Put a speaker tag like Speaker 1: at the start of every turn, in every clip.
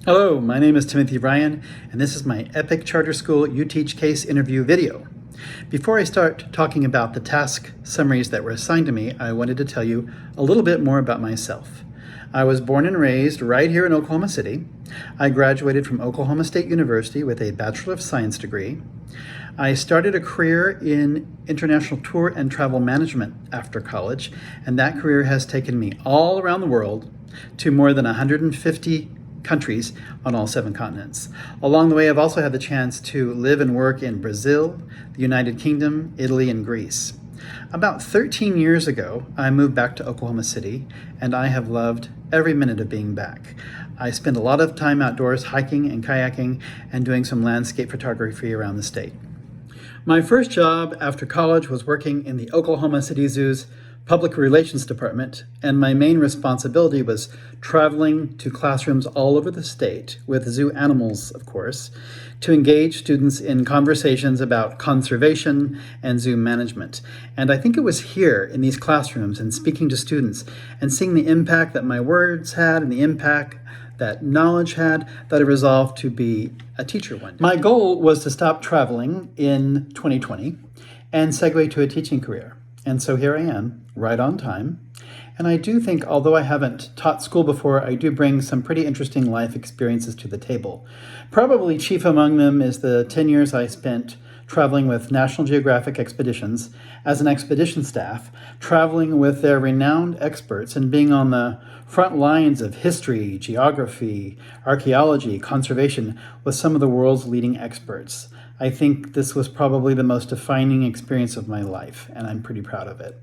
Speaker 1: Hello, my name is Timothy Ryan, and this is my Epic Charter School UTEACH case interview video. Before I start talking about the task summaries that were assigned to me, I wanted to tell you a little bit more about myself. I was born and raised right here in Oklahoma City. I graduated from Oklahoma State University with a Bachelor of Science degree. I started a career in international tour and travel management after college, and that career has taken me all around the world to more than 150 countries on all 7 continents. Along the way, I've also had the chance to live and work in Brazil, the United Kingdom, Italy, and Greece. About 13 years ago, I moved back to Oklahoma City, and I have loved every minute of being back. I spend a lot of time outdoors hiking and kayaking and doing some landscape photography around the state. My first job after college was working in the Oklahoma City Zoo's Public Relations Department, and my main responsibility was traveling to classrooms all over the state, with zoo animals, of course, to engage students in conversations about conservation and zoo management. And I think it was here in these classrooms and speaking to students and seeing the impact that my words had and the impact that knowledge had that I resolved to be a teacher one day. My goal was to stop traveling in 2020 and segue to a teaching career. And so here I am, right on time. And I do think, although I haven't taught school before, I do bring some pretty interesting life experiences to the table. Probably chief among them is the 10 years I spent traveling with National Geographic expeditions as an expedition staff, traveling with their renowned experts and being on the front lines of history, geography, archaeology, conservation with some of the world's leading experts. I think this was probably the most defining experience of my life, and I'm pretty proud of it.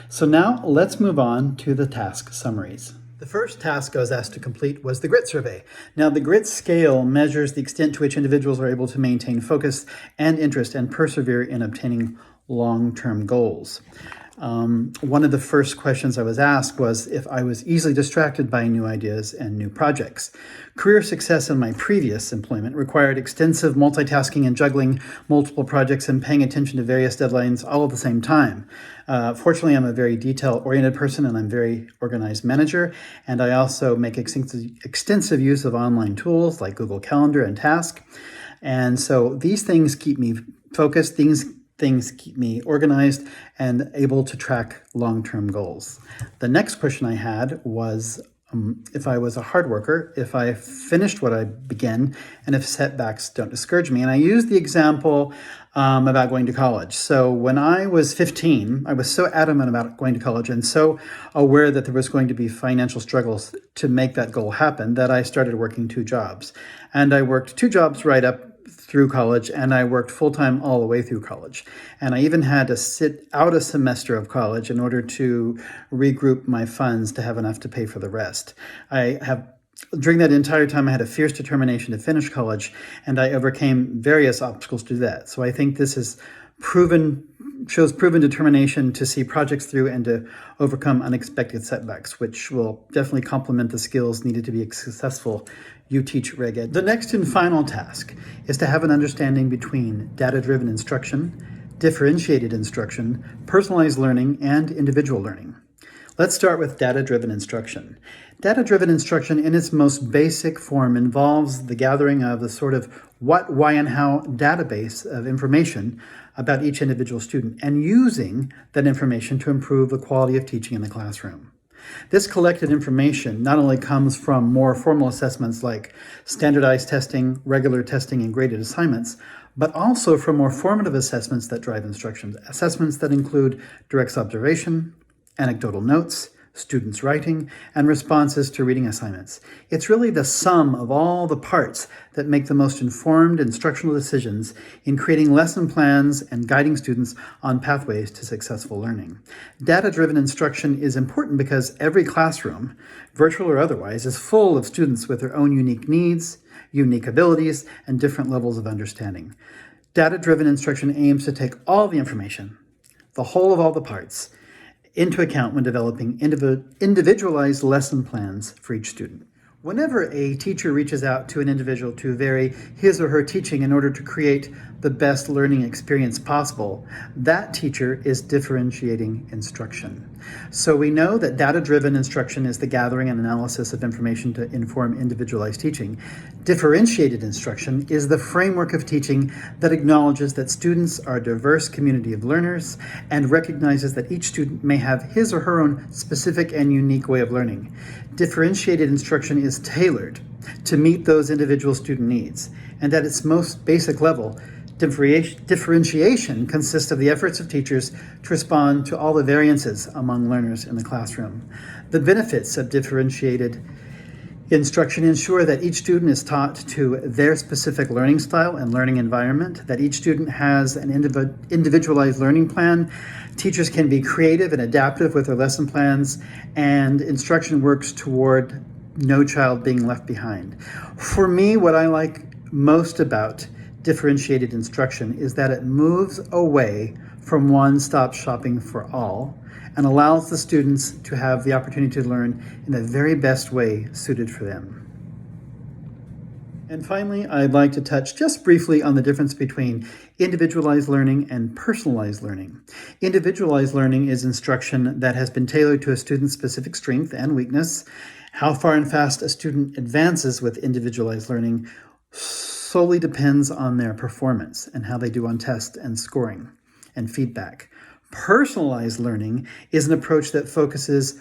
Speaker 1: So now let's move on to the task summaries. The first task I was asked to complete was the grit survey. Now, the grit scale measures the extent to which individuals are able to maintain focus and interest and persevere in obtaining long-term goals. One of the first questions I was asked was if I was easily distracted by new ideas and new projects. Career success in my previous employment required extensive multitasking and juggling multiple projects and paying attention to various deadlines all at the same time. Fortunately, I'm a very detail-oriented person and I'm a very organized manager, and I also make extensive use of online tools like Google Calendar and Task. And so these things keep me focused, things keep me organized and able to track long-term goals. The next question I had was if I was a hard worker, if I finished what I began, and if setbacks don't discourage me. And I used the example about going to college. So when I was 15, I was so adamant about going to college and so aware that there was going to be financial struggles to make that goal happen that I started working 2 jobs. And I worked 2 jobs right up through college, and I worked full-time all the way through college. And I even had to sit out a semester of college in order to regroup my funds to have enough to pay for the rest. During that entire time, I had a fierce determination to finish college, and I overcame various obstacles to do that. So I think this is shows proven determination to see projects through and to overcome unexpected setbacks, which will definitely complement the skills needed to be a successful UTEACH-RegEd. The next and final task is to have an understanding between data-driven instruction, differentiated instruction, personalized learning, and individual learning. Let's start with data-driven instruction. Data-driven instruction in its most basic form involves the gathering of the sort of what, why, and how database of information about each individual student and using that information to improve the quality of teaching in the classroom. This collected information not only comes from more formal assessments like standardized testing, regular testing, and graded assignments, but also from more formative assessments that drive instruction. Assessments that include direct observation, anecdotal notes, students' writing, and responses to reading assignments. It's really the sum of all the parts that make the most informed instructional decisions in creating lesson plans and guiding students on pathways to successful learning. Data-driven instruction is important because every classroom, virtual or otherwise, is full of students with their own unique needs, unique abilities, and different levels of understanding. Data-driven instruction aims to take all the information, the whole of all the parts, into account when developing individualized lesson plans for each student. Whenever a teacher reaches out to an individual to vary his or her teaching in order to create the best learning experience possible, that teacher is differentiating instruction. So we know that data-driven instruction is the gathering and analysis of information to inform individualized teaching. Differentiated instruction is the framework of teaching that acknowledges that students are a diverse community of learners and recognizes that each student may have his or her own specific and unique way of learning. Differentiated instruction is tailored to meet those individual student needs, and at its most basic level, differentiation consists of the efforts of teachers to respond to all the variances among learners in the classroom. The benefits of differentiated instruction ensure that each student is taught to their specific learning style and learning environment, that each student has an individualized learning plan. Teachers can be creative and adaptive with their lesson plans, and instruction works toward no child being left behind. For me, what I like most about differentiated instruction is that it moves away from one-stop shopping for all and allows the students to have the opportunity to learn in the very best way suited for them. And finally, I'd like to touch just briefly on the difference between individualized learning and personalized learning. Individualized learning is instruction that has been tailored to a student's specific strength and weakness. How far and fast a student advances with individualized learning solely depends on their performance and how they do on tests and scoring and feedback. Personalized learning is an approach that focuses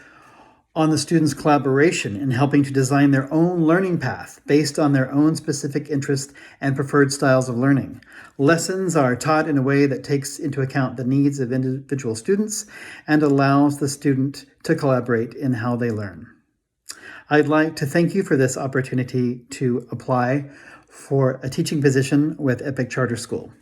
Speaker 1: on the student's collaboration in helping to design their own learning path based on their own specific interests and preferred styles of learning. Lessons are taught in a way that takes into account the needs of individual students and allows the student to collaborate in how they learn. I'd like to thank you for this opportunity to apply for a teaching position with EPIC Charter School.